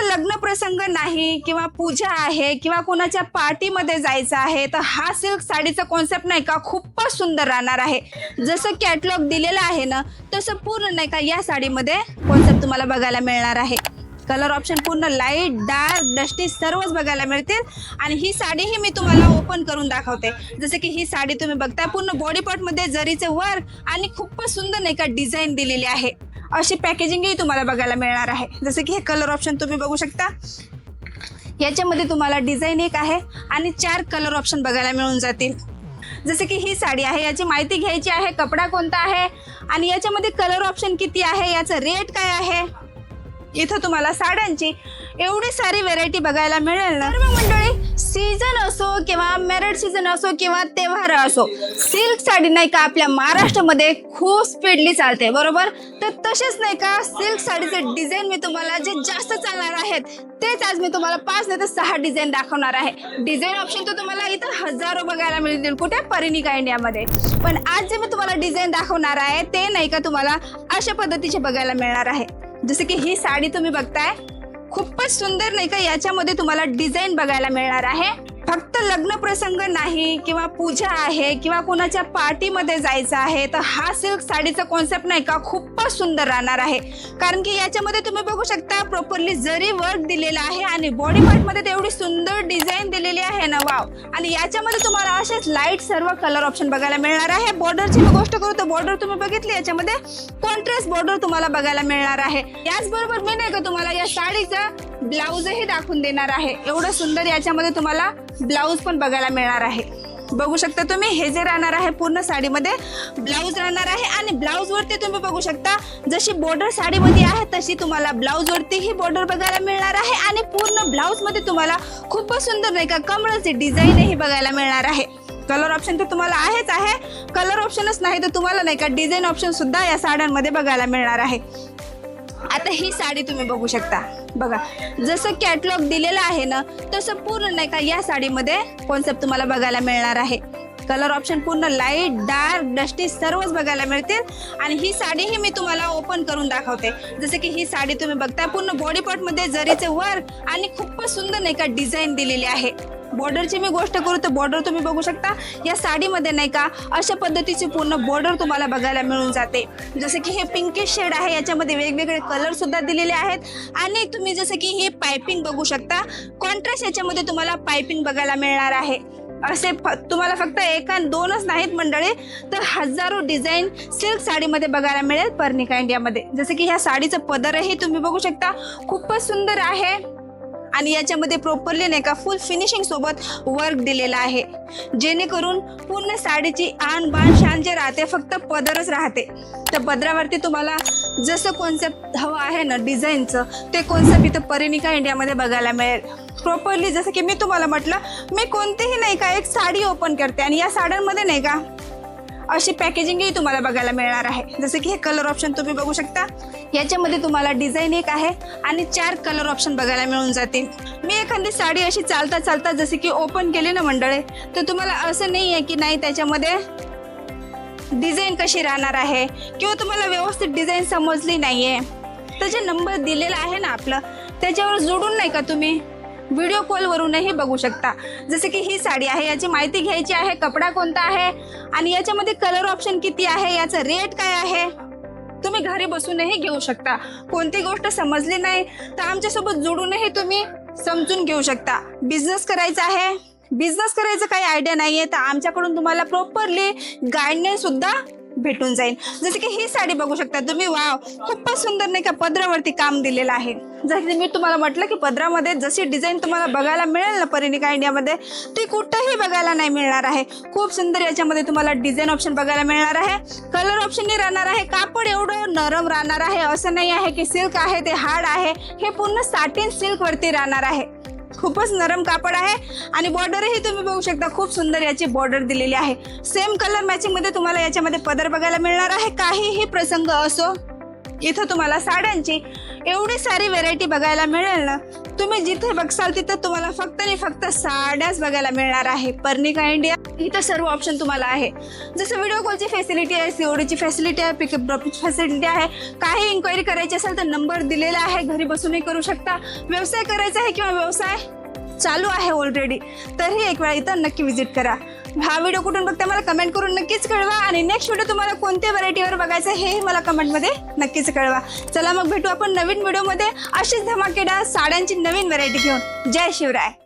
लग्न प्रसंग नाही किंवा पूजा आहे किंवा कोणाच्या पार्टीमध्ये जायचं आहे तर हा सिल्क साडीचा कॉन्सेप्ट नाही का खूपच सुंदर राहणार आहे। जसं कॅटलॉग दिलेलं आहे ना तसं पूर्ण नाही का या साडीमध्ये कॉन्सेप्ट तुम्हाला बघायला मिळणार आहे। कलर ऑप्शन पूर्ण लाईट डार्क डस्टी सर्वच बघायला मिळतील आणि ही साडी ही मी तुम्हाला ओपन करून दाखवते। जसं की ही साडी तुम्ही बघताय पूर्ण बॉडी पार्ट मध्ये जरीचे वर्क आणि खूपच सुंदर नाही का डिझाईन दिलेली आहे। अशी पॅकेजिंगही तुम्हाला बघायला मिळणार आहे। जसं की हे कलर ऑप्शन तुम्ही बघू शकता, याच्यामध्ये तुम्हाला डिझाईन एक आहे आणि 4 कलर ऑप्शन बघायला मिळून जातील। जसे की ही साडी आहे याची माहिती घ्यायची आहे, कपडा कोणता आहे आणि याच्यामध्ये कलर ऑप्शन किती आहे, याचं रेट काय आहे। इथं तुम्हाला साड्यांची एवढी सारी व्हेरायटी बघायला मिळेल ना। सर्व मंडळी, सीझन असो किंवा मॅरेड सीझन असो किंवा तेव्हार असो, सिल्क साडी नाही का आपल्या महाराष्ट्रामध्ये खूप स्पीडली चालते बरोबर। तर तसेच नाही का सिल्क साडीचे डिझाईन मी तुम्हाला जे जास्त चालणार आहेत तेच आज मी तुम्हाला 5 नाही तर 6 डिझाईन दाखवणार आहे। डिझाईन ऑप्शन तर तुम्हाला इथं हजारो बघायला मिळतील कुठे परिनिका इंडियामध्ये, पण आज जे मी तुम्हाला डिझाईन दाखवणार आहे ते नाही का तुम्हाला अशा पद्धतीचे बघायला मिळणार आहे। जसे की ही साडी तुम्ही बघताय खूपच सुंदर नाही का याच्यामध्ये तुम्हाला डिझाईन बघायला मिळणार आहे। फक्त लग्न प्रसंग नाही किंवा पूजा आहे किंवा कोणाच्या पार्टीमध्ये जायचं आहे तर हा सिल्क साडीचा कॉन्सेप्ट नाही का खूपच सुंदर राहणार आहे। कारण की याच्यामध्ये तुम्ही बघू शकता प्रॉपरली जरी वर्क दिलेला आहे आणि बॉडी पार्ट मध्ये एवढी सुंदर डिझाईन दिलेली आहे ना, वाव। आणि याच्यामध्ये तुम्हाला असेच लाईट सर्व कलर ऑप्शन बघायला मिळणार आहे। बॉर्डरची गोष्ट करू तर बॉर्डर तुम्ही बघितली, याच्यामध्ये कॉन्ट्रास्ट बॉर्डर तुम्हाला बघायला मिळणार आहे। याचबरोबर मी नाही का तुम्हाला या साडीचा ब्लाउजही दाखवून देणार आहे। एवढं सुंदर याच्यामध्ये तुम्हाला ब्लाउज पण बघायला मिळणार आहे। बघू शकता तुम्ही, हे जे राहणार आहे पूर्ण साडीमध्ये ब्लाउज राहणार आहे आणि ब्लाउज वरती तुम्ही बघू शकता जशी बॉर्डर साडीमध्ये आहे तशी तुम्हाला ब्लाउज वरती ही बॉर्डर बघायला मिळणार आहे आणि पूर्ण ब्लाउज मध्ये तुम्हाला खूपच सुंदर नाही का कमळाची डिझाईनही बघायला मिळणार आहे। कलर ऑप्शन तर तुम्हाला आहेच आहे, कलर ऑप्शनच नाही तर तुम्हाला नाही का डिझाईन ऑप्शन सुद्धा या साड्यांमध्ये बघायला मिळणार आहे। आता ही साडी तुम्ही बघू शकता, बघा जसं कॅटलॉग दिलेलं आहे ना तसं पूर्ण नाही का या साडीमध्ये कॉन्सेप्ट तुम्हाला बघायला मिळणार आहे। कलर ऑप्शन पूर्ण लाईट डार्क डस्टी सर्वच बघायला मिळतील आणि ही साडी ही मी तुम्हाला ओपन करून दाखवते। जसं की ही साडी तुम्ही बघताय पूर्ण बॉडी पार्ट मध्ये जरीचे वर्क आणि खूपच सुंदर नाही का डिझाईन दिलेली आहे। बॉर्डरची मी गोष्ट करू तर बॉर्डर तुम्ही बघू शकता या साडीमध्ये नाही का अशा पद्धतीची पूर्ण बॉर्डर तुम्हाला बघायला मिळून जाते। जसं की हे पिंकिश शेड आहे, याच्यामध्ये वेगवेगळे कलर सुद्धा दिलेले आहेत आणि तुम्ही जसं की हे पाइपिंग बघू शकता, कॉन्ट्रास्ट याच्यामध्ये तुम्हाला पाइपिंग बघायला मिळणार आहे। असे तुम्हाला फक्त एक आणि दोनच नाहीत मंडळी तर हजारो डिझाईन सिल्क साडीमध्ये बघायला मिळेल परिनिका इंडियामध्ये। जसं की ह्या साडीचं पदरही तुम्ही बघू शकता खूपच सुंदर आहे आणि याच्यामध्ये प्रॉपरली नाही का फुल फिनिशिंग सोबत वर्क दिलेला आहे, जेणेकरून पूर्ण साडीची आण बाण शान जे राहते फक्त पदरच राहते। तर पदरावरती तुम्हाला जसं कॉन्सेप्ट हवं आहे ना डिझाईनचं ते कॉन्सेप्ट इथं परिनिका इंडियामध्ये बघायला मिळेल प्रॉपरली। जसं की मी तुम्हाला म्हटलं मी कोणतीही नाही का एक साडी ओपन करते आणि या साड्यांमध्ये नाही का अशी पॅकेजिंगही तुम्हाला बघायला मिळणार आहे। जसं की हे कलर ऑप्शन तुम्ही बघू शकता, याच्यामध्ये तुम्हाला डिझाईन एक आहे आणि 4 कलर ऑप्शन बघायला मिळून जातील। मी एखादी साडी अशी चालता चालता जसे की ओपन केली ना मंडळी तर तुम्हाला असं नाही आहे की नाही त्याच्यामध्ये डिझाईन कशी राहणार आहे किंवा तुम्हाला व्यवस्थित डिझाईन समजली नाहीये तर जे नंबर दिलेला आहे ना आपलं त्याच्यावर जोडून नाही का तुम्ही व्हिडिओ कॉलवरूनही बघू शकता। जसे की ही साडी आहे याची माहिती घ्यायची आहे, कपडा कोणता आहे आणि याच्यामध्ये कलर ऑप्शन किती आहे, याचं रेट काय आहे, तुम्ही घरी बसूनही घेऊ शकता। कोणती गोष्ट समजली नाही तर आमच्यासोबत जोडूनही तुम्ही समजून घेऊ शकता। बिझनेस करायचा आहे, बिझनेस करायचं काही आयडिया नाहीये तर आमच्याकडून तुम्हाला प्रॉपरली गाईडलाईन सुद्धा भेटून जाईल। जसे की ही साडी बघू शकता तुम्ही, वाव खूपच सुंदर नाही का पदरावरती काम दिलेलं आहे। जसे मी तुम्हाला म्हटलं की पदरामध्ये जशी डिझाईन तुम्हाला बघायला मिळेल ना परिनिका इंडियामध्ये ती कुठेही बघायला नाही मिळणार आहे। खूप सुंदर याच्यामध्ये तुम्हाला डिझाईन ऑप्शन बघायला मिळणार आहे, कलर ऑप्शनही राहणार आहे, कापड एवढं नरम राहणार आहे, असं नाही आहे की सिल्क आहे ते हार्ड आहे, हे पूर्ण साटिन सिल्क वरती राहणार आहे। खूपच नरम कापड आहे आणि बॉर्डरही तुम्ही बघू शकता खूप सुंदर याची बॉर्डर दिलेली आहे। सेम कलर मॅचिंग मध्ये तुम्हाला याच्यामध्ये पदर बघायला मिळणार आहे। काहीही प्रसंग असो इथं तुम्हाला साड्यांची एवढी सारी व्हेरायटी बघायला मिळेल ना, तुम्ही जिथे बघसाल तिथं तुम्हाला फक्त आणि फक्त साड्याच बघायला मिळणार आहे। परिनिका इंडिया इथं सर्व ऑप्शन तुम्हाला आहे. जसं व्हिडिओ कॉलची फॅसिलिटी आहे, सीओडीची फॅसिलिटी आहे, पिकअप ड्रॉपची फॅसिलिटी आहे. काही इन्क्वायरी करायची असेल तर नंबर दिलेला आहे, घरी बसूनही करू शकता. व्यवसाय करायचा आहे किंवा व्यवसाय चालू आहे ऑलरेडी, तरीही एक वेळा इथं नक्की व्हिजिट करा. हा व्हिडिओ कुठून बघता मला कमेंट करून नक्कीच कळवा आणि नेक्स्ट व्हिडिओ तुम्हाला कोणत्या व्हरायटीवर बघायचं हेही मला कमेंटमध्ये नक्कीच कळवा. चला मग भेटू आपण नवीन व्हिडिओमध्ये अशीच धमाकेदार साड्यांची नवीन व्हरायटी घेऊन. जय शिवराय.